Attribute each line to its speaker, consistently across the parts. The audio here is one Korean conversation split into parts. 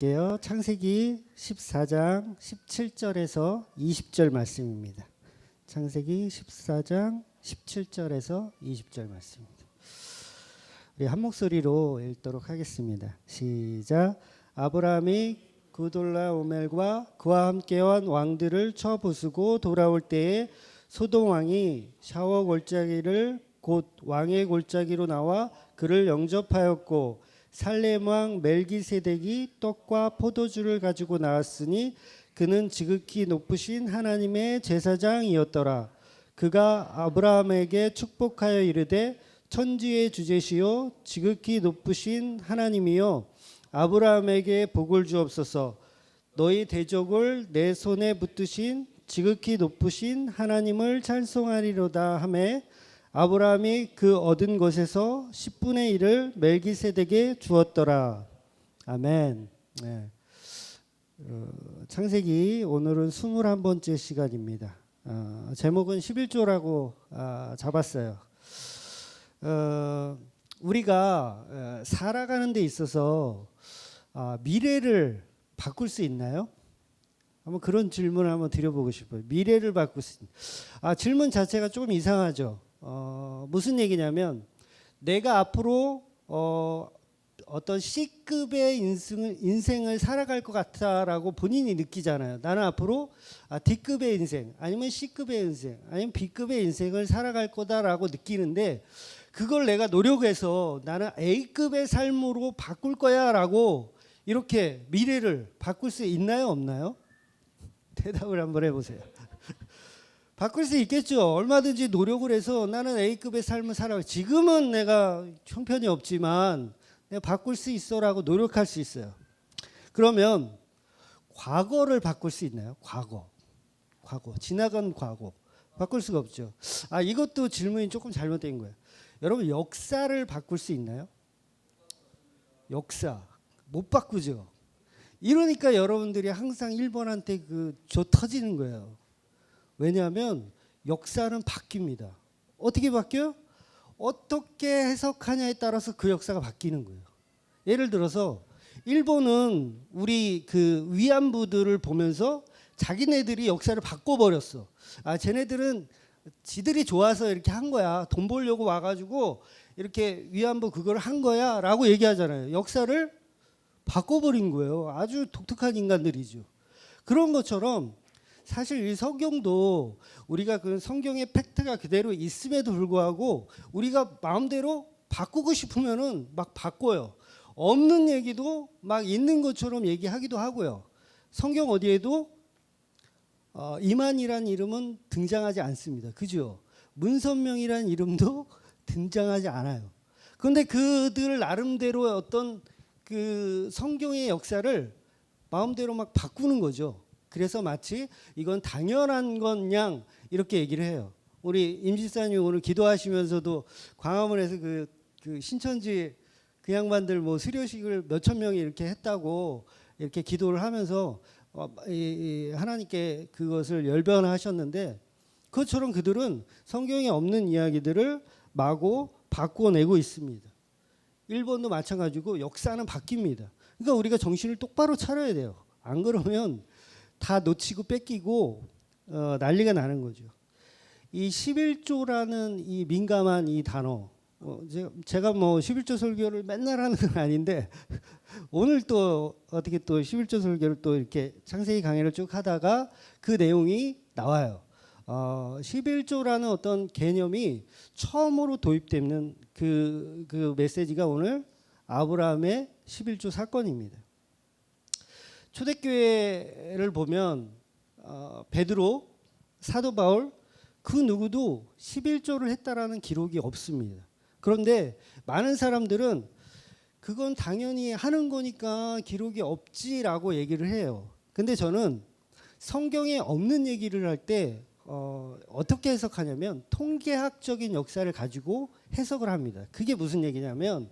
Speaker 1: 게요. 창세기 14장 17절에서 20절 말씀입니다. 창세기 14장 17절에서 20절 말씀입니다. 우리 한 목소리로 읽도록 하겠습니다. 시작. 아브라함이 그돌라오멜과 그와 함께한 왕들을 쳐 부수고 돌아올 때에 소돔 왕이 샤워 골짜기를 곧 왕의 골짜기로 나와 그를 영접하였고 살렘 왕 멜기세덱이 떡과 포도주를 가지고 나왔으니 그는 지극히 높으신 하나님의 제사장이었더라. 그가 아브라함에게 축복하여 이르되 천지의 주제시요 지극히 높으신 하나님이여 아브라함에게 복을 주옵소서. 너희 대적을 내 손에 붙드신 지극히 높으신 하나님을 찬송하리로다 하매 아브라함이 그 얻은 것에서 10분의 1을 멜기세덱에게 주었더라. 아멘. 네. 창세기 오늘은 21번째 시간입니다. 제목은 11조라고 잡았어요. 우리가 살아가는 데 있어서 미래를 바꿀 수 있나요? 한번 그런 질문을 한번 드려보고 싶어요. 미래를 바꿀 수 있나요? 질문 자체가 조금 이상하죠. 무슨 얘기냐면 내가 앞으로 어떤 C급의 인생을 살아갈 것 같다라고 본인이 느끼잖아요. 나는 앞으로 D급의 인생 아니면 C급의 인생 아니면 B급의 인생을 살아갈 거다라고 느끼는데 그걸 내가 노력해서 나는 A급의 삶으로 바꿀 거야 라고 이렇게 미래를 바꿀 수 있나요 없나요? 대답을 한번 해보세요. 바꿀 수 있겠죠. 얼마든지 노력을 해서 나는 A급의 삶을 살아. 지금은 내가 형편이 없지만 내가 바꿀 수 있어라고 노력할 수 있어요. 그러면 과거를 바꿀 수 있나요? 과거. 지나간 과거. 바꿀 수가 없죠. 이것도 질문이 조금 잘못된 거예요. 여러분 역사를 바꿀 수 있나요? 역사. 못 바꾸죠. 이러니까 여러분들이 항상 일본한테 조 터지는 거예요. 왜냐하면 역사는 바뀝니다. 어떻게 바뀌어요? 어떻게 해석하냐에 따라서 그 역사가 바뀌는 거예요. 예를 들어서 일본은 우리 그 위안부들을 보면서 자기네들이 역사를 바꿔버렸어. 쟤네들은 지들이 좋아서 이렇게 한 거야. 돈 벌려고 와가지고 이렇게 위안부 그걸 한 거야 라고 얘기하잖아요. 역사를 바꿔버린 거예요. 아주 독특한 인간들이죠. 그런 것처럼 사실 이 성경도 우리가 그 성경의 팩트가 그대로 있음에도 불구하고 우리가 마음대로 바꾸고 싶으면은 막 바꿔요. 없는 얘기도 막 있는 것처럼 얘기하기도 하고요. 성경 어디에도 이만이라는 이름은 등장하지 않습니다. 그죠? 문선명이라는 이름도 등장하지 않아요. 그런데 그들 나름대로의 어떤 그 성경의 역사를 마음대로 막 바꾸는 거죠. 그래서 마치 이건 당연한 건 양 이렇게 얘기를 해요. 우리 임지사님 오늘 기도하시면서도 광화문에서 그 신천지 그 양반들 뭐 수료식을 몇천 명이 이렇게 했다고 이렇게 기도를 하면서 하나님께 그것을 열변하셨는데 그것처럼 그들은 성경에 없는 이야기들을 마구 바꿔내고 있습니다. 일본도 마찬가지고 역사는 바뀝니다. 그러니까 우리가 정신을 똑바로 차려야 돼요. 안 그러면 다 놓치고 뺏기고 난리가 나는 거죠. 이 11조라는 이 민감한 이 단어 제가 뭐 11조 설교를 맨날 하는 건 아닌데 오늘 또 어떻게 또 11조 설교를 또 이렇게 창세기 강의를 쭉 하다가 그 내용이 나와요. 11조라는 어떤 개념이 처음으로 도입되는 그 메시지가 오늘 아브라함의 11조 사건입니다. 초대교회를 보면 베드로, 사도 바울 그 누구도 11조를 했다라는 기록이 없습니다. 그런데 많은 사람들은 그건 당연히 하는 거니까 기록이 없지라고 얘기를 해요. 근데 저는 성경에 없는 얘기를 할 때 어떻게 해석하냐면 통계학적인 역사를 가지고 해석을 합니다. 그게 무슨 얘기냐면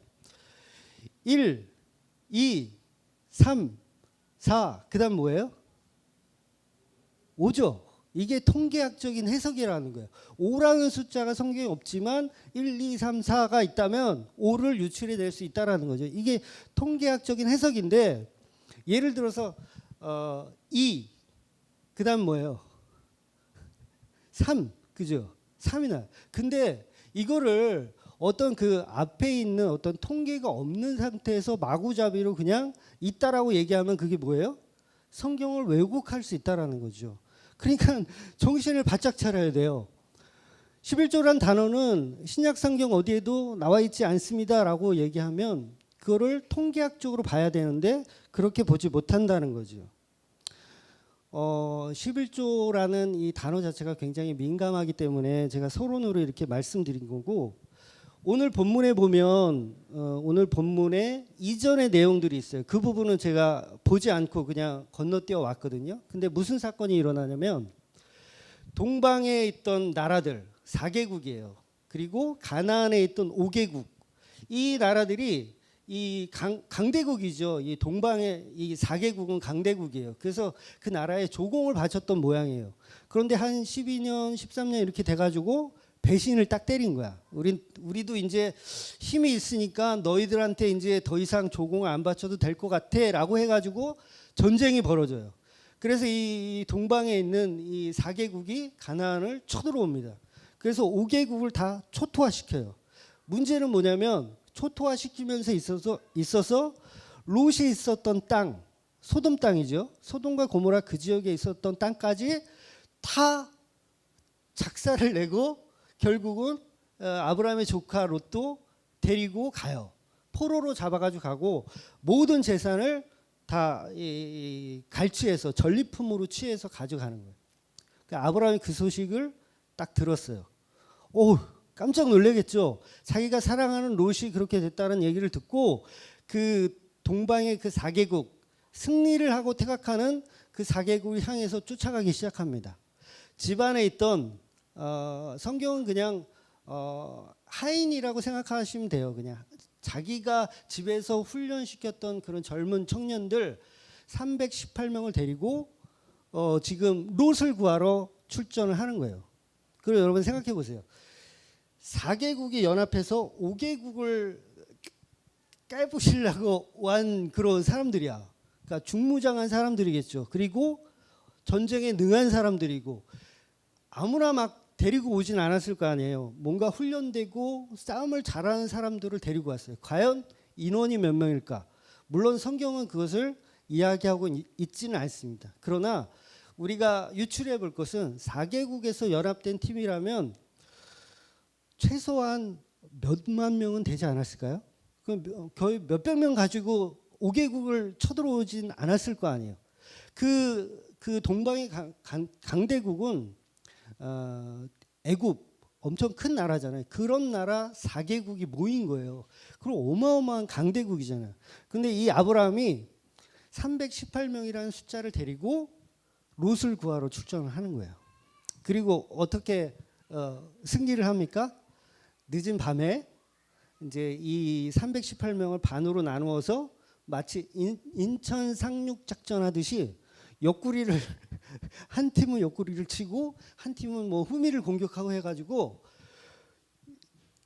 Speaker 1: 1, 2, 3, 4 그다음 뭐예요? 5죠. 이게 통계학적인 해석이라는 거예요. 5라는 숫자가 성경에 없지만 1, 2, 3, 4가 있다면 5를 유출해 낼 수 있다는 거죠. 이게 통계학적인 해석인데 예를 들어서 2 그다음 뭐예요? 3 그죠? 3이나. 근데 이거를 어떤 그 앞에 있는 어떤 통계가 없는 상태에서 마구잡이로 그냥 있다라고 얘기하면 그게 뭐예요? 성경을 왜곡할 수 있다라는 거죠. 그러니까 정신을 바짝 차려야 돼요. 11조란 단어는 신약 성경 어디에도 나와 있지 않습니다라고 얘기하면 그거를 통계학적으로 봐야 되는데 그렇게 보지 못한다는 거죠. 11조라는 이 단어 자체가 굉장히 민감하기 때문에 제가 서론으로 이렇게 말씀드린 거고, 오늘 본문에 보면 오늘 본문에 이전의 내용들이 있어요. 그 부분은 제가 보지 않고 그냥 건너뛰어 왔거든요. 근데 무슨 사건이 일어나냐면 동방에 있던 나라들 4개국이에요. 그리고 가나안에 있던 5개국. 이 나라들이 이 강대국이죠. 이 동방의 이 4개국은 강대국이에요. 그래서 그 나라에 조공을 바쳤던 모양이에요. 그런데 한 12년, 13년 이렇게 돼가지고 배신을 딱 때린 거야. 우리도 이제 힘이 있으니까 너희들한테 이제 더 이상 조공을 안 바쳐도 될 것 같아라고 해가지고 전쟁이 벌어져요. 그래서 이 동방에 있는 이 4개국이 가나안을 쳐들어옵니다. 그래서 5개국을 다 초토화시켜요. 문제는 뭐냐면 초토화시키면서 있어서 롯이 있었던 땅, 소돔 땅이죠. 소돔과 고모라 그 지역에 있었던 땅까지 다 작사를 내고 결국은 아브라함의 조카 롯도 데리고 가요. 포로로 잡아가지고 가고 모든 재산을 다 갈취해서 전리품으로 취해서 가져가는 거예요. 그러니까 아브라함이 그 소식을 딱 들었어요. 오, 깜짝 놀라겠죠. 자기가 사랑하는 롯이 그렇게 됐다는 얘기를 듣고 그 동방의 그 4개국 승리를 하고 태각하는 그 4개국을 향해서 쫓아가기 시작합니다. 집안에 있던 성경은 그냥 하인이라고 생각하시면 돼요. 그냥 자기가 집에서 훈련시켰던 그런 젊은 청년들 318명을 데리고 지금 롯을 구하러 출전을 하는 거예요. 그리고 여러분 생각해 보세요. 4개국이 연합해서 5개국을 깨부시려고 온 그런 사람들이야. 그러니까 중무장한 사람들이겠죠. 그리고 전쟁에 능한 사람들이고 아무나 막 데리고 오진 않았을 거 아니에요. 뭔가 훈련되고 싸움을 잘하는 사람들을 데리고 왔어요. 과연 인원이 몇 명일까? 물론 성경은 그것을 이야기하고 있지는 않습니다. 그러나 우리가 유추해 볼 것은 4개국에서 연합된 팀이라면 최소한 몇만 명은 되지 않았을까요? 거의 몇백 명 가지고 5개국을 쳐들어오진 않았을 거 아니에요. 그 동방의 강대국은 애굽 엄청 큰 나라잖아요. 그런 나라 4개국이 모인 거예요. 그럼 어마어마한 강대국이잖아요. 근데 이 아브라함이 318명이라는 숫자를 데리고 롯을 구하러 출전을 하는 거예요. 그리고 어떻게 승리를 합니까? 늦은 밤에 이제 이 318명을 반으로 나누어서 마치 인천 상륙 작전 하듯이 옆구리를 한 팀은 옆구리를 치고 한 팀은 뭐 후미를 공격하고 해가지고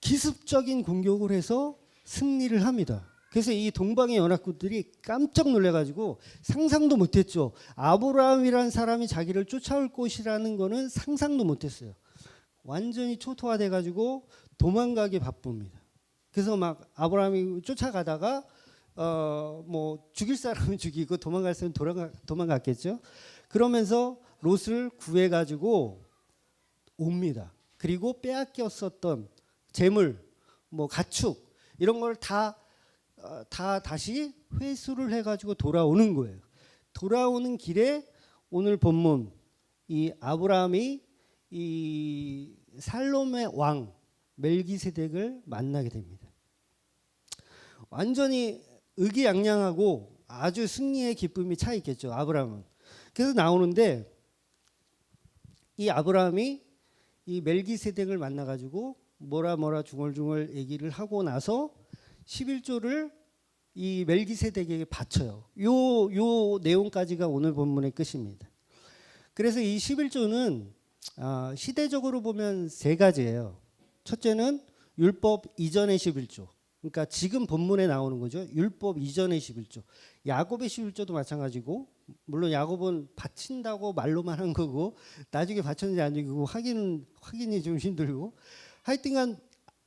Speaker 1: 기습적인 공격을 해서 승리를 합니다. 그래서 이 동방의 연합국들이 깜짝 놀래가지고 상상도 못했죠. 아브라함이라는 사람이 자기를 쫓아올 것이라는 거는 상상도 못했어요. 완전히 초토화돼가지고 도망가기 바쁩니다. 그래서 막 아브라함이 쫓아가다가 뭐 죽일 사람은 죽이고 도망갈 사람은 도망갔겠죠. 그러면서 롯을 구해가지고 옵니다. 그리고 빼앗겼었던 재물, 뭐 가축 이런 걸 다 다시 회수를 해가지고 돌아오는 거예요. 돌아오는 길에 오늘 본문 이 아브라함이 이 살롬의 왕 멜기세덱을 만나게 됩니다. 완전히 의기양양하고 아주 승리의 기쁨이 차 있겠죠. 아브라함은. 그래서 나오는데 이 아브라함이 이 멜기세덱을 만나가지고 뭐라 중얼중얼 얘기를 하고 나서 11조를 이 멜기세덱에게 바쳐요. 요 내용까지가 오늘 본문의 끝입니다. 그래서 이 11조는 시대적으로 보면 세 가지예요. 첫째는 율법 이전의 11조. 그러니까 지금 본문에 나오는 거죠. 율법 이전의 11조. 야곱의 11조도 마찬가지고, 물론 야곱은 바친다고 말로만 한 거고 나중에 바쳤는지 안 되고 확인이 좀 힘들고, 하여튼간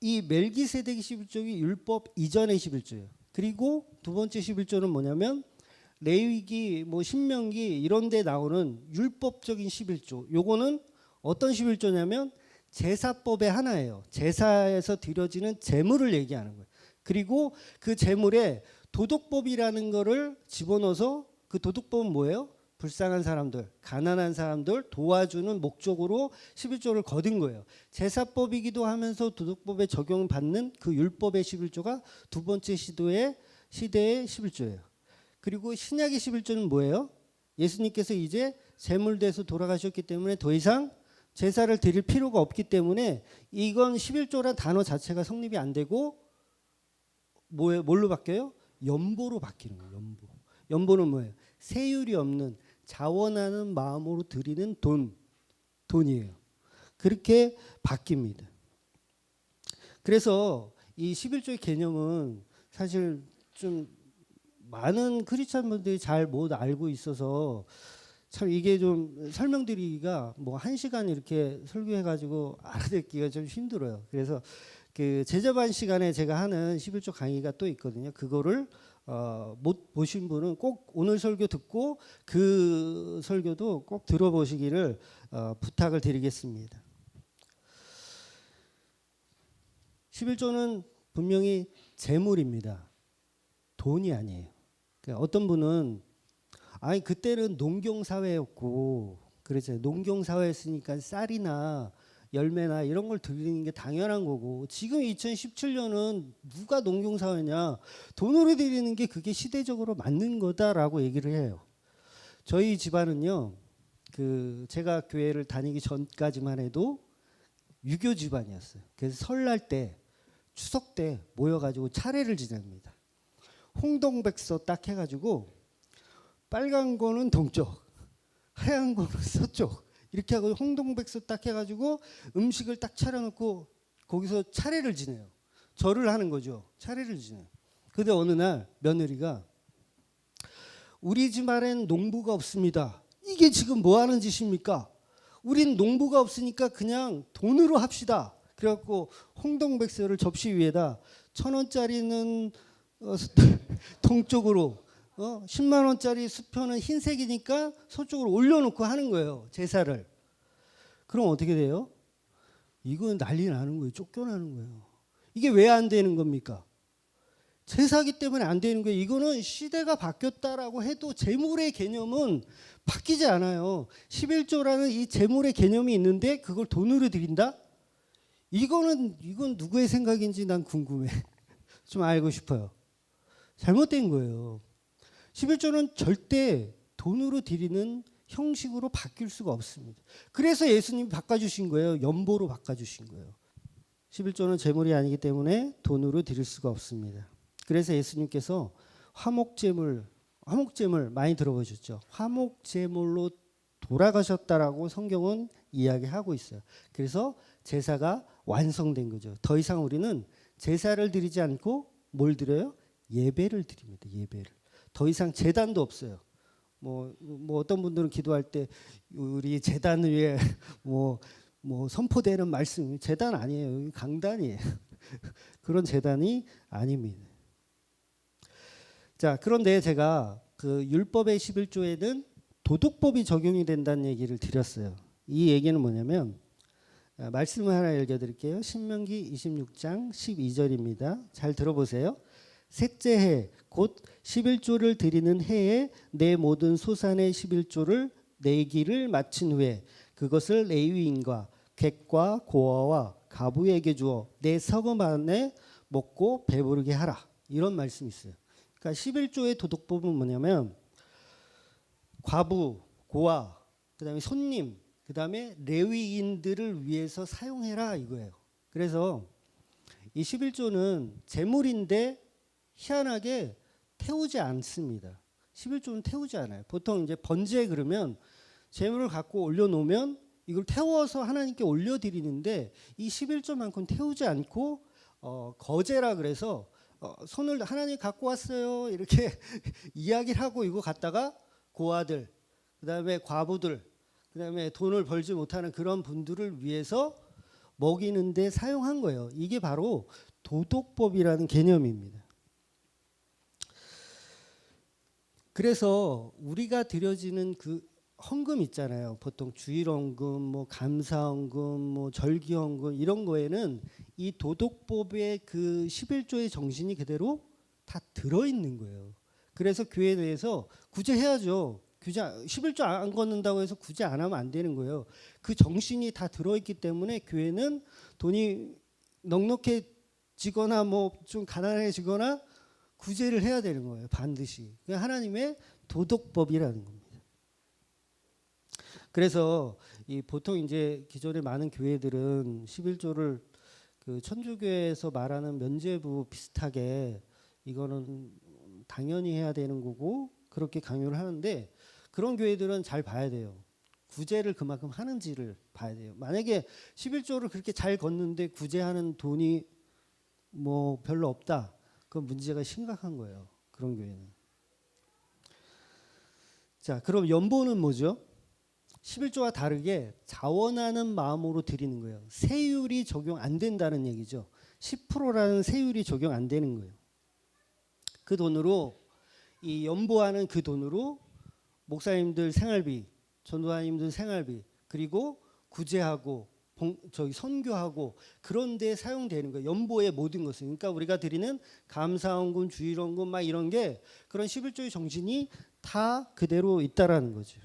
Speaker 1: 이 멜기세덱의 11조가 율법 이전의 11조예요. 그리고 두 번째 11조는 뭐냐면 레위기, 뭐 신명기 이런 데 나오는 율법적인 11조. 요거는 어떤 11조냐면 제사법의 하나예요. 제사에서 드려지는 제물을 얘기하는 거예요. 그리고 그 제물에 도덕법이라는 거를 집어넣어서, 그 도덕법은 뭐예요? 불쌍한 사람들, 가난한 사람들 도와주는 목적으로 11조를 거둔 거예요. 제사법이기도 하면서 도덕법에 적용받는 그 율법의 11조가 두 번째 시대의 11조예요. 그리고 신약의 11조는 뭐예요? 예수님께서 이제 제물대에서 돌아가셨기 때문에 더 이상 제사를 드릴 필요가 없기 때문에 이건 11조란 단어 자체가 성립이 안 되고 뭘로 바뀌어요? 연보로 바뀌는 거예요. 연보. 연보는 뭐예요? 세율이 없는 자원하는 마음으로 드리는 돈이에요. 그렇게 바뀝니다. 그래서 이 11조의 개념은 사실 좀 많은 크리스찬 분들이 잘 못 알고 있어서 참 이게 좀 설명드리기가 뭐 1시간 이렇게 설교해가지고 알아듣기가 좀 힘들어요. 그래서 그 제자반 시간에 제가 하는 11조 강의가 또 있거든요. 그거를 못 보신 분은 꼭 오늘 설교 듣고 그 설교도 꼭 들어보시기를 부탁을 드리겠습니다. 11조는 분명히 재물입니다. 돈이 아니에요. 그러니까 어떤 분은 아니 그때는 농경사회였고 그랬잖아요. 농경사회였으니까 쌀이나 열매나 이런 걸 드리는 게 당연한 거고, 지금 2017년은 누가 농경사회냐, 돈으로 드리는 게 그게 시대적으로 맞는 거다라고 얘기를 해요. 저희 집안은요, 그 제가 교회를 다니기 전까지만 해도 유교 집안이었어요. 그래서 설날 때, 추석 때 모여가지고 차례를 지냅니다. 홍동백서 딱 해가지고 빨간 거는 동쪽, 하얀 거는 서쪽 이렇게 하고 홍동백서 딱 해가지고 음식을 딱 차려놓고 거기서 차례를 지내요. 절을 하는 거죠. 차례를 지내요. 근데 어느 날 며느리가 우리 집안엔 농부가 없습니다. 이게 지금 뭐 하는 짓입니까? 우린 농부가 없으니까 그냥 돈으로 합시다. 그래갖고 홍동백서를 접시 위에다 1,000원짜리는 동쪽으로 10만 원짜리 수표는 흰색이니까 서쪽으로 올려놓고 하는 거예요. 제사를. 그럼 어떻게 돼요? 이건 난리 나는 거예요. 쫓겨나는 거예요. 이게 왜 안 되는 겁니까? 제사기 때문에 안 되는 거예요. 이거는 시대가 바뀌었다라고 해도 재물의 개념은 바뀌지 않아요. 11조라는 이 재물의 개념이 있는데 그걸 돈으로 드린다? 이건 누구의 생각인지 난 궁금해. 좀 알고 싶어요. 잘못된 거예요. 11조는 절대 돈으로 드리는 형식으로 바뀔 수가 없습니다. 그래서 예수님이 바꿔주신 거예요. 연보로 바꿔주신 거예요. 11조는 재물이 아니기 때문에 돈으로 드릴 수가 없습니다. 그래서 예수님께서 화목제물 많이 들어보셨죠? 화목제물로 돌아가셨다라고 성경은 이야기하고 있어요. 그래서 제사가 완성된 거죠. 더 이상 우리는 제사를 드리지 않고 뭘 드려요? 예배를 드립니다. 예배를. 더 이상 제단도 없어요. 뭐 어떤 분들은 기도할 때 우리 제단 위에 뭐 선포되는 말씀, 제단 아니에요. 강단이에요. 그런 제단이 아닙니다. 자, 그런데 제가 그 율법의 11조에는 도덕법이 적용이 된다는 얘기를 드렸어요. 이 얘기는 뭐냐면 말씀을 하나 읽어드릴게요. 신명기 26장 12절입니다. 잘 들어보세요. 셋째 해 곧 11조를 드리는 해에 내 모든 소산의 11조를 내기를 마친 후에 그것을 레위인과 객과 고아와 가부에게 주어 내 서금 안에 먹고 배부르게 하라. 이런 말씀이 있어요. 그러니까 11조의 도덕법은 뭐냐면 과부, 고아, 그다음에 손님, 그다음에 레위인들을 위해서 사용해라 이거예요. 그래서 이 11조는 재물인데 희한하게 태우지 않습니다. 11조는 태우지 않아요. 보통 이제 번제 그러면 재물을 갖고 올려놓으면 이걸 태워서 하나님께 올려드리는데 이 11조만큼 태우지 않고 거제라 그래서 손을 하나님 갖고 왔어요 이렇게 이야기를 하고 이거 갖다가 고아들, 그다음에 과부들, 그다음에 돈을 벌지 못하는 그런 분들을 위해서 먹이는 데 사용한 거예요. 이게 바로 도덕법이라는 개념입니다. 그래서 우리가 드려지는 그 헌금 있잖아요. 보통 주일헌금, 뭐 감사헌금, 뭐 절기헌금 이런 거에는 이 도덕법의 그 11조의 정신이 그대로 다 들어있는 거예요. 그래서 교회 내에서 구제해야죠. 11조 안 걷는다고 해서 구제 안 하면 안 되는 거예요. 그 정신이 다 들어있기 때문에 교회는 돈이 넉넉해지거나 뭐 좀 가난해지거나 구제를 해야 되는 거예요. 반드시. 하나님의 도덕법이라는 겁니다. 그래서 이 보통 이제 기존의 많은 교회들은 11조를 그 천주교에서 말하는 면죄부 비슷하게 이거는 당연히 해야 되는 거고 그렇게 강요를 하는데 그런 교회들은 잘 봐야 돼요. 구제를 그만큼 하는지를 봐야 돼요. 만약에 11조를 그렇게 잘 걷는데 구제하는 돈이 뭐 별로 없다. 그건 문제가 심각한 거예요. 그런 교회는. 자, 그럼 연보는 뭐죠? 11조와 다르게 자원하는 마음으로 드리는 거예요. 세율이 적용 안 된다는 얘기죠. 10%라는 세율이 적용 안 되는 거예요. 그 돈으로 이 연보하는 그 돈으로 목사님들 생활비, 전도사님들 생활비, 그리고 구제하고 선교하고 그런 데 사용되는 거예요. 연보의 모든 것은. 그러니까 우리가 드리는 감사헌금, 주일헌금 막 이런 게 그런 11조의 정신이 다 그대로 있다라는 거죠.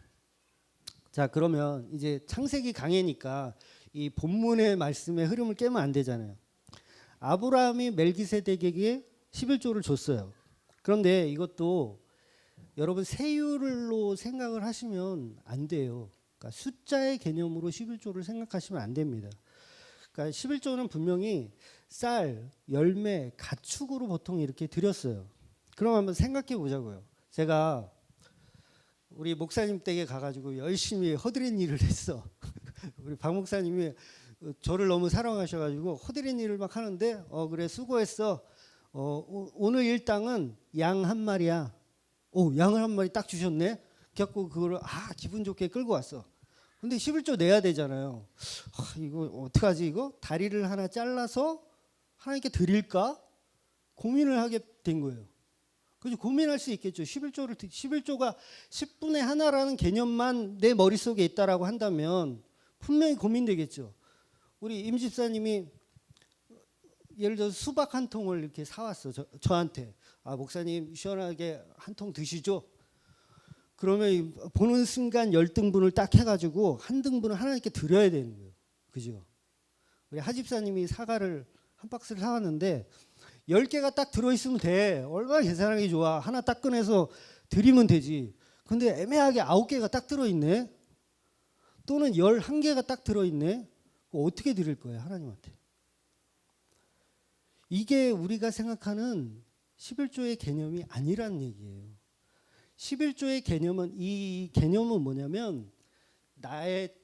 Speaker 1: 자, 그러면 이제 창세기 강해니까 이 본문의 말씀의 흐름을 깨면 안 되잖아요. 아브라함이 멜기세덱에게 11조를 줬어요. 그런데 이것도 여러분 세율로 생각을 하시면 안 돼요. 그러니까 숫자의 개념으로 11조를 생각하시면 안 됩니다. 그러니까 11조는 분명히 쌀, 열매, 가축으로 보통 이렇게 드렸어요. 그럼 한번 생각해 보자고요. 제가 우리 목사님 댁에 가가지고 열심히 허드렛 일을 했어. 우리 박 목사님이 저를 너무 사랑하셔가지고 허드렛 일을 막 하는데 그래 수고했어. 오늘 일당은 양 한 마리야. 양을 한 마리 딱 주셨네. 그래갖고 그걸 기분 좋게 끌고 왔어. 근데 11조 내야 되잖아요. 이거 어떡하지 이거? 다리를 하나 잘라서 하나님께 드릴까? 고민을 하게 된 거예요. 그죠? 고민할 수 있겠죠. 11조가 10분의 하나라는 개념만 내 머릿속에 있다라고 한다면 분명히 고민되겠죠. 우리 임 집사님이 예를 들어서 수박 한 통을 이렇게 사왔어. 저한테. 목사님 시원하게 한 통 드시죠. 그러면 보는 순간 10등분을 딱 해가지고 한 등분을 하나님께 드려야 되는 거예요. 그죠? 우리 하 집사님이 사과를 한 박스를 사왔는데 10개가 딱 들어있으면 돼. 얼마나 계산하기 좋아. 하나 딱 꺼내서 드리면 되지. 근데 애매하게 9개가 딱 들어있네. 또는 11개가 딱 들어있네. 어떻게 드릴 거예요? 하나님한테. 이게 우리가 생각하는 11조의 개념이 아니라는 얘기예요. 11조의 개념은 이 개념은 뭐냐면 나의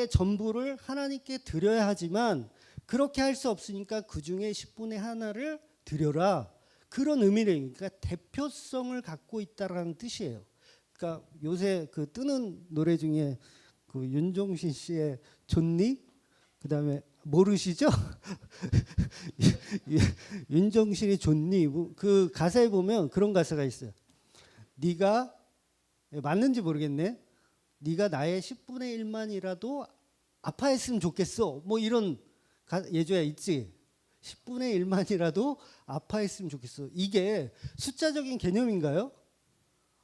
Speaker 1: 전부를 하나님께 드려야 하지만 그렇게 할 수 없으니까 그 중에 10분의 하나를 드려라. 그런 의미를 그러니까 대표성을 갖고 있다라는 뜻이에요. 그러니까 요새 그 뜨는 노래 중에 그 윤종신 씨의 좋니? 그다음에 모르시죠? 윤종신이 좋니? 그 가사에 보면 그런 가사가 있어요. 네가 맞는지 모르겠네. 네가 나의 10분의 1만이라도 아파했으면 좋겠어. 뭐 이런 예조야 있지. 10분의 1만이라도 아파했으면 좋겠어. 이게 숫자적인 개념인가요?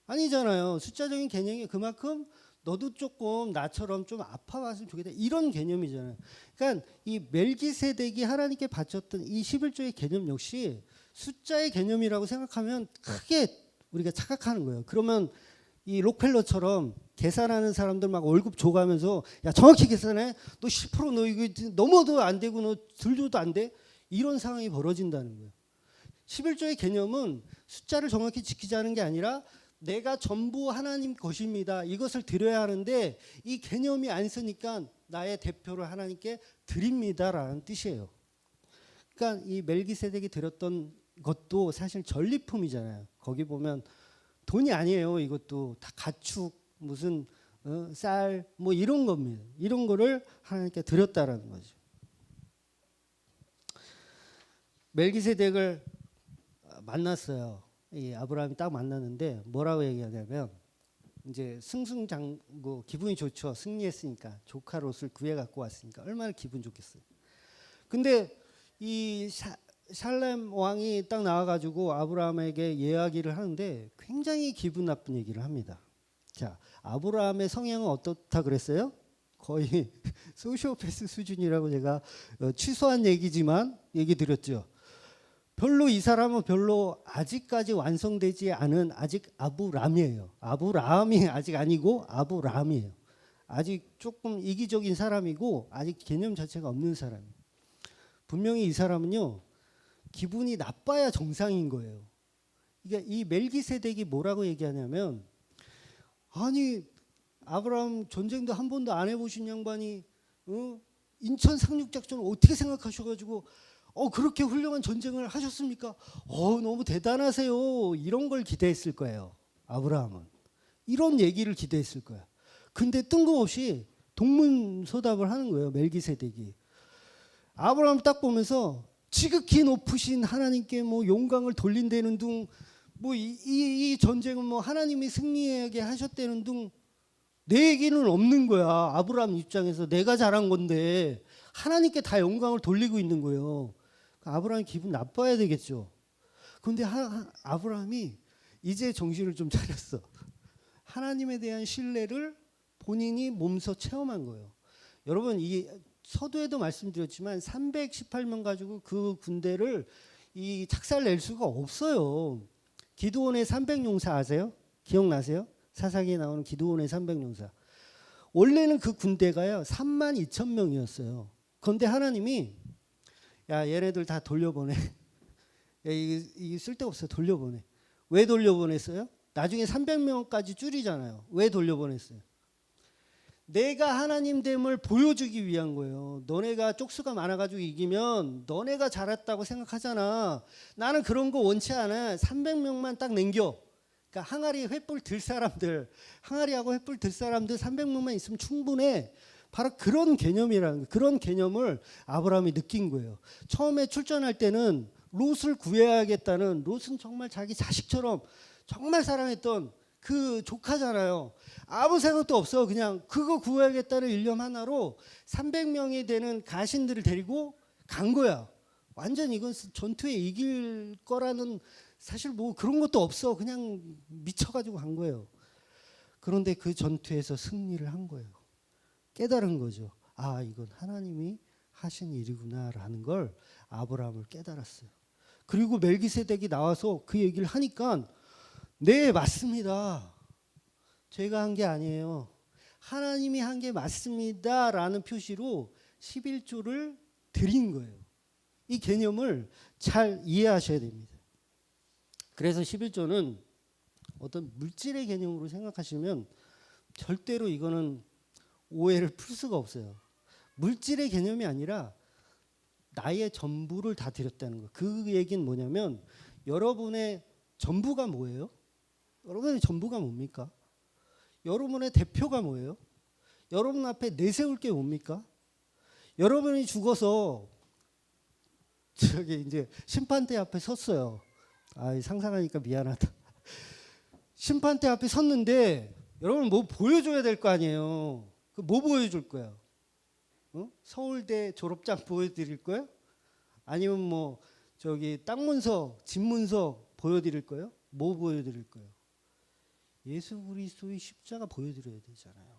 Speaker 1: 아니잖아요. 숫자적인 개념이 그만큼 너도 조금 나처럼 좀 아파봤으면 좋겠다. 이런 개념이잖아요. 그러니까 이 멜기세덱이 하나님께 바쳤던 이 11조의 개념 역시 숫자의 개념이라고 생각하면 크게 우리가 착각하는 거예요. 그러면 이 록펠러처럼 계산하는 사람들 막 월급 줘가면서 야 정확히 계산해. 너 10% 너 이거 넘어도 안 되고 너 들줘도 안 돼. 이런 상황이 벌어진다는 거예요. 11조의 개념은 숫자를 정확히 지키자는 게 아니라 내가 전부 하나님 것입니다. 이것을 드려야 하는데 이 개념이 안 쓰니까 나의 대표를 하나님께 드립니다라는 뜻이에요. 그러니까 이 멜기세덱이 드렸던 것도 사실 전리품이잖아요. 거기 보면 돈이 아니에요. 이것도 다 가축 무슨 쌀 뭐 이런 겁니다. 이런 거를 하나님께 드렸다라는 거죠. 멜기세덱을 만났어요. 이 아브라함이 딱 만났는데 뭐라고 얘기하냐면 이제 승승장구 기분이 좋죠. 승리했으니까 조카 롯을 구해 갖고 왔으니까 얼마나 기분 좋겠어요. 근데 이 샬렘 왕이 딱 나와가지고 아브라함에게 이야기를 하는데 굉장히 기분 나쁜 얘기를 합니다. 자, 아브라함의 성향은 어떻다 그랬어요? 거의 소시오패스 수준이라고 제가 취소한 얘기지만 얘기 드렸죠. 별로 이 사람은 별로 아직까지 완성되지 않은 아직 아브람이에요. 아브라함이 아직 아니고 아브람이에요. 아직 조금 이기적인 사람이고 아직 개념 자체가 없는 사람이에요. 분명히 이 사람은요 기분이 나빠야 정상인 거예요. 그러니까 이 멜기세덱이 뭐라고 얘기하냐면 아니 아브라함 전쟁도 한 번도 안 해보신 양반이 인천 상륙작전을 어떻게 생각하셔가지고 그렇게 훌륭한 전쟁을 하셨습니까? 너무 대단하세요. 이런 걸 기대했을 거예요. 아브라함은 이런 얘기를 기대했을 거야. 근데 뜬금없이 동문서답을 하는 거예요. 멜기세덱이. 아브라함을 딱 보면서 지극히 높으신 하나님께 뭐 영광을 돌린다는 둥, 뭐 이 전쟁은 뭐 하나님이 승리하게 하셨다는 둥, 내 얘기는 없는 거야. 아브라함 입장에서 내가 잘한 건데 하나님께 다 영광을 돌리고 있는 거예요. 아브라함이 기분 나빠야 되겠죠. 그런데 아브라함이 이제 정신을 좀 차렸어. 하나님에 대한 신뢰를 본인이 몸소 체험한 거예요. 여러분 이 서두에도 말씀드렸지만 318명 가지고 그 군대를 이 착살낼 수가 없어요. 기드온의 300용사 아세요? 기억나세요? 사사기에 나오는 기드온의 300용사. 원래는 그 군대가요 32,000명이었어요. 그런데 하나님이 야 얘네들 다 돌려보내. 야, 이게 쓸데없어. 돌려보내. 왜 돌려보냈어요? 나중에 300명까지 줄이잖아요. 왜 돌려보냈어요? 내가 하나님 됨을 보여주기 위한 거예요. 너네가 쪽수가 많아가지고 이기면 너네가 잘했다고 생각하잖아. 나는 그런 거 원치 않아. 300명만 딱 남겨. 그러니까 항아리 횃불 들 사람들, 항아리하고 횃불 들 사람들 300명만 있으면 충분해. 바로 그런 개념이라는 거예요. 그런 개념을 아브라함이 느낀 거예요. 처음에 출전할 때는 롯을 구해야겠다는, 롯은 정말 자기 자식처럼 정말 사랑했던 그 조카잖아요. 아무 생각도 없어. 그냥 그거 구해야겠다는 일념 하나로 300명이 되는 가신들을 데리고 간 거야. 완전 이건 전투에 이길 거라는 사실 뭐 그런 것도 없어. 그냥 미쳐가지고 간 거예요. 그런데 그 전투에서 승리를 한 거예요. 깨달은 거죠. 아, 이건 하나님이 하신 일이구나라는 걸 아브라함을 깨달았어요. 그리고 멜기세덱이 나와서 그 얘기를 하니까 네, 맞습니다. 제가 한 게 아니에요. 하나님이 한 게 맞습니다라는 표시로 11조를 드린 거예요. 이 개념을 잘 이해하셔야 됩니다. 그래서 11조는 어떤 물질의 개념으로 생각하시면 절대로 이거는 오해를 풀 수가 없어요. 물질의 개념이 아니라 나의 전부를 다 드렸다는 거. 그 얘기는 뭐냐면 여러분의 전부가 뭐예요? 여러분의 전부가 뭡니까? 여러분의 대표가 뭐예요? 여러분 앞에 내세울 게 뭡니까? 여러분이 죽어서 저기 이제 심판대 앞에 섰어요. 상상하니까 미안하다. 심판대 앞에 섰는데 여러분 뭐 보여줘야 될 거 아니에요. 뭐 보여줄 거야? 서울대 졸업장 보여드릴 거예요? 아니면 뭐 저기 땅 문서, 집 문서 보여드릴 거예요? 뭐 보여드릴 거예요? 예수 그리스도의 십자가 보여드려야 되잖아요.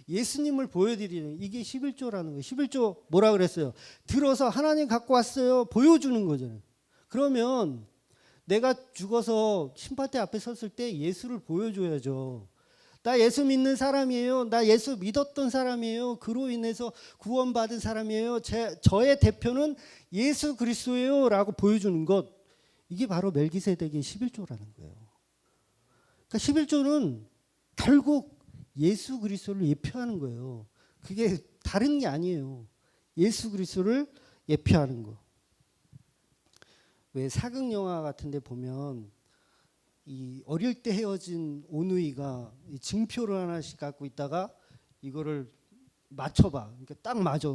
Speaker 1: 예수님을 보여드리는 이게 11조라는 거예요. 11조 뭐라 그랬어요? 들어서 하나님 갖고 왔어요. 보여주는 거잖아요. 그러면 내가 죽어서 심판대 앞에 섰을 때 예수를 보여줘야죠. 나 예수 믿는 사람이에요. 나 예수 믿었던 사람이에요. 그로 인해서 구원받은 사람이에요. 저의 대표는 예수 그리스도예요 라고 보여주는 것, 이게 바로 멜기세덱의 11조라는 거예요. 그러니까 11조는 결국 예수 그리스도를 예표하는 거예요. 그게 다른 게 아니에요. 예수 그리스도를 예표하는 거. 왜 사극 영화 같은데 보면 이 어릴 때 헤어진 오누이가 이 징표를 하나씩 갖고 있다가 이거를 맞춰봐. 그러니까 딱 맞아.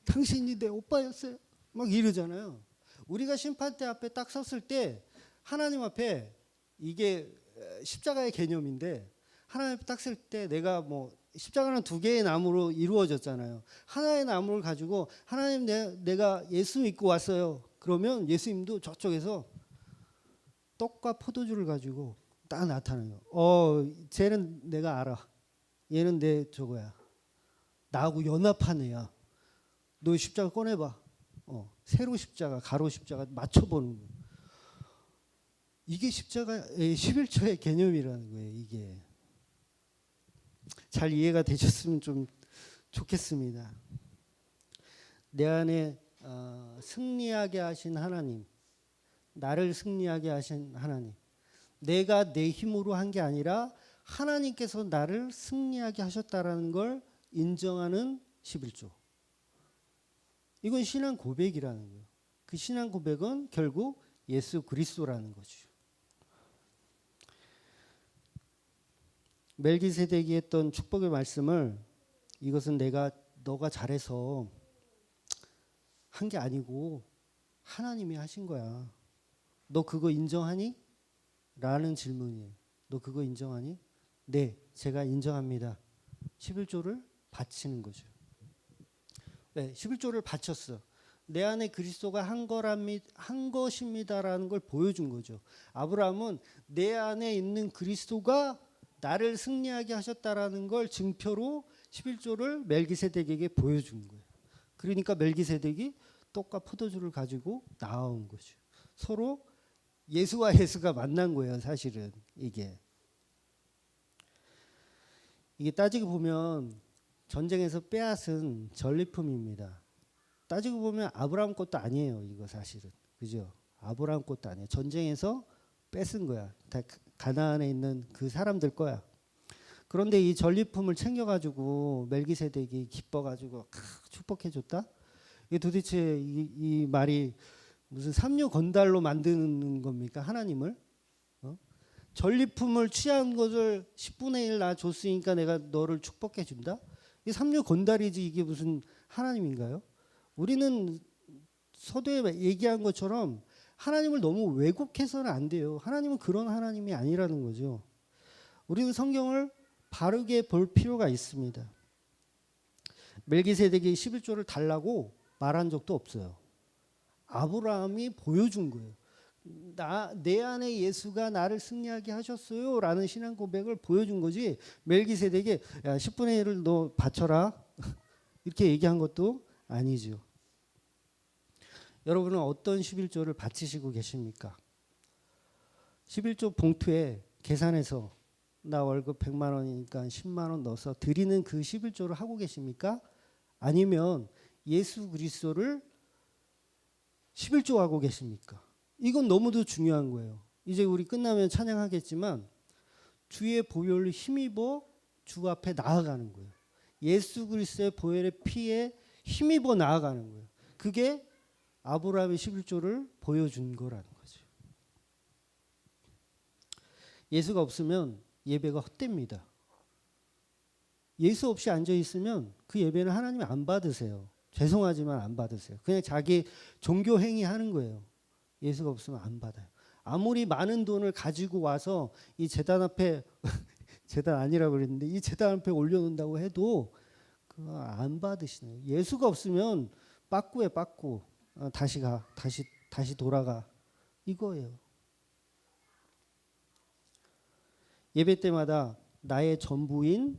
Speaker 1: 당신이 내 오빠였어요. 막 이러잖아요. 우리가 심판대 앞에 딱 섰을 때 하나님 앞에 이게 십자가의 개념인데 하나님 앞에 딱 설 때 내가 뭐 십자가는 두 개의 나무로 이루어졌잖아요. 하나의 나무를 가지고 하나님 내가 예수 믿고 왔어요. 그러면 예수님도 저쪽에서 떡과 포도주를 가지고 딱 나타나요. 쟤는 내가 알아. 얘는 내 저거야. 나하고 연합한 애야. 너 십자가 꺼내봐. 세로 십자가, 가로 십자가 맞춰보는 거예요. 이게 십자가의 11조의 개념이라는 거예요. 이게 잘 이해가 되셨으면 좀 좋겠습니다. 내 안에 승리하게 하신 하나님, 나를 승리하게 하신 하나님, 내가 내 힘으로 한 게 아니라 하나님께서 나를 승리하게 하셨다라는 걸 인정하는 11조. 이건 신앙 고백이라는 거예요. 그 신앙 고백은 결국 예수 그리스도라는 거죠. 멜기세덱이 했던 축복의 말씀을 이것은 너가 잘해서 한 게 아니고 하나님이 하신 거야. 너 그거 인정하니? 라는 질문이에요. 너 그거 인정하니? 네, 제가 인정합니다. 11조를 바치는 거죠. 네, 11조를 바쳤어. 내 안에 그리스도가 한 것입니다라는 걸 보여준 거죠. 아브라함은 내 안에 있는 그리스도가 나를 승리하게 하셨다라는 걸 증표로 11조를 멜기세덱에게 보여준 거예요. 그러니까 멜기세덱이 떡과 포도주를 가지고 나온 거죠. 서로 예수와 예수가 만난 거예요. 사실은 이게 따지고 보면 전쟁에서 빼앗은 전리품입니다. 따지고 보면 아브라함 것도 아니에요. 이거 사실은. 그죠? 아브라함 것도 아니에요. 전쟁에서 뺏은 거야. 다 가나안에 있는 그 사람들 거야. 그런데 이 전리품을 챙겨가지고 멜기세덱이 기뻐가지고 축복해줬다? 이게 도대체 이 말이 무슨 삼류 건달로 만드는 겁니까? 하나님을? 전리품을 취한 것을 10분의 1 나 줬으니까 내가 너를 축복해준다? 이 삼류 건달이지 이게 무슨 하나님인가요? 우리는 서두에 얘기한 것처럼 하나님을 너무 왜곡해서는 안 돼요. 하나님은 그런 하나님이 아니라는 거죠. 우리는 성경을 바르게 볼 필요가 있습니다. 멜기세덱이 11조를 달라고 말한 적도 없어요. 아브라함이 보여준 거예요. 내 안에 예수가 나를 승리하게 하셨어요 라는 신앙 고백을 보여준 거지 멜기세덱이 10분의 1을 너 바쳐라 이렇게 얘기한 것도 아니죠. 여러분은 어떤 11조를 바치시고 계십니까? 11조 봉투에 계산해서 나 월급 100만 원이니까 10만 원 넣어서 드리는 그 11조를 하고 계십니까? 아니면 예수 그리스도를 11조 하고 계십니까? 이건 너무도 중요한 거예요. 이제 우리 끝나면 찬양하겠지만 주의 보혈을 힘입어 주 앞에 나아가는 거예요. 예수 그리스도의 보혈의 피에 힘입어 나아가는 거예요. 그게 아브라함의 11조를 보여준 거라는 거죠. 예수가 없으면 예배가 헛됩니다. 예수 없이 앉아 있으면 그 예배는 하나님이 안 받으세요. 죄송하지만 안 받으세요. 그냥 자기 종교 행위 하는 거예요. 예수가 없으면 안 받아요. 아무리 많은 돈을 가지고 와서 이 제단 앞에 제단 아니라고 그랬는데 이 제단 앞에 올려놓는다고 해도 그거 안 받으시네요. 예수가 없으면 빠꾸에 빠꾸. 다시 돌아가 이거예요. 예배 때마다 나의 전부인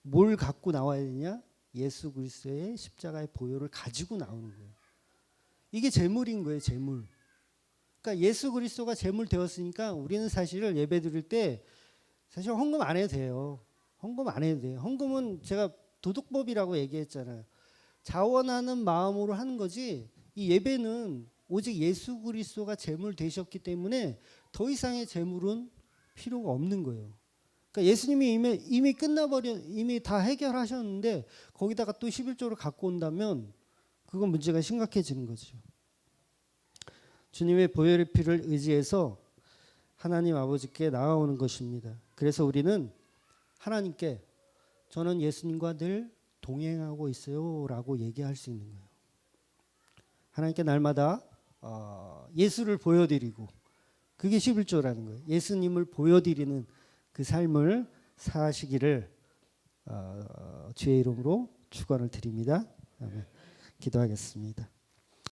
Speaker 1: 뭘 갖고 나와야 되냐? 예수 그리스도의 십자가의 보혈을 가지고 나오는 거예요. 이게 제물인 거예요. 제물. 그러니까 예수 그리스도가 제물 되었으니까 우리는 사실을 예배 드릴 때 사실 헌금 안 해도 돼요. 헌금 안 해도 돼요. 헌금은 제가 도덕법이라고 얘기했잖아요. 자원하는 마음으로 하는 거지 이 예배는 오직 예수 그리스도가 제물 되셨기 때문에 더 이상의 제물은 필요가 없는 거예요. 그러니까 예수님이 이미 이미 다 해결하셨는데 거기다가 또 11조를 갖고 온다면 그건 문제가 심각해지는 거죠. 주님의 보혈의 피를 의지해서 하나님 아버지께 나아오는 것입니다. 그래서 우리는 하나님께 저는 예수님과 늘 동행하고 있어요 라고 얘기할 수 있는 거예요. 하나님께 날마다 예수를 보여드리고, 그게 11조라는 거예요. 예수님을 보여드리는 그 삶을 사시기를 주의 이름으로 축원을 드립니다. 아멘. 기도하겠습니다.